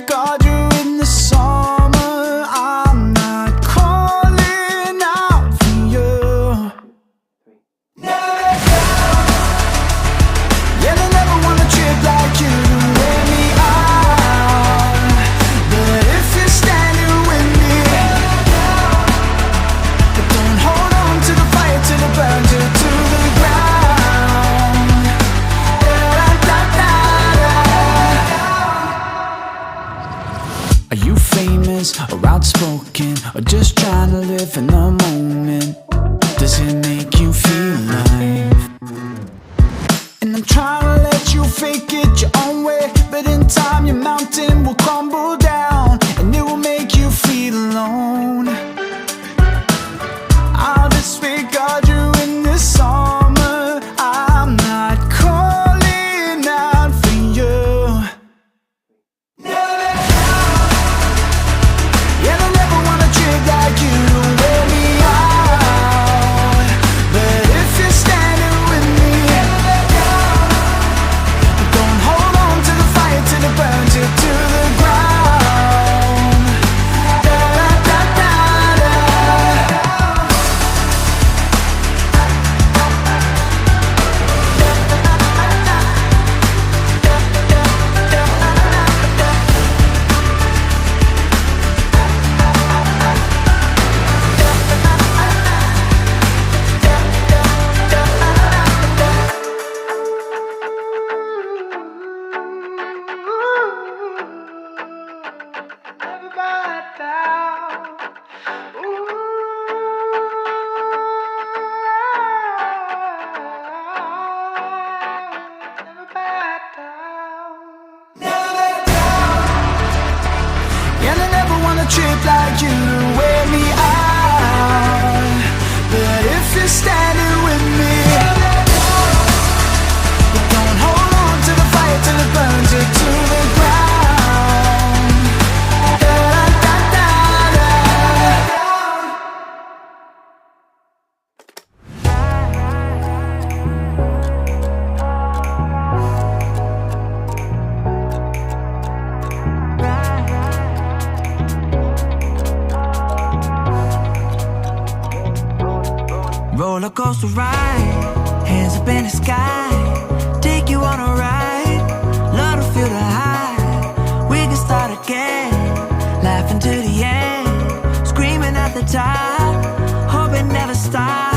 disregard you in the summer. I'm not calling out for you. Yeah, they never want a trip like you to wear me out. But if you're standing with me, but don't hold on to the fire till it burns you to the ground. Are you famous or outspoken, or just trying to live in the moment? Does it make you feel alive? And I'm trying to let you fake it your own way, but in time your mountain will crumble down, and it will make you feel alone. I'll disregard you in the summer. I'm not calling out for you. Yeah, they never want a trick like you to wear me out. But if you're standing with me, don't hold on to the fire till it burns you to the ground. Yeah, they never want a trip like you to wear me out. But if you're standing with me, but don't hold on to the fire till it burns you to the ground. Roller coaster ride, hands up in the sky, take you on a ride, love to feel the high. We can start again, laughing to the end, screaming at the top, hope it never stops.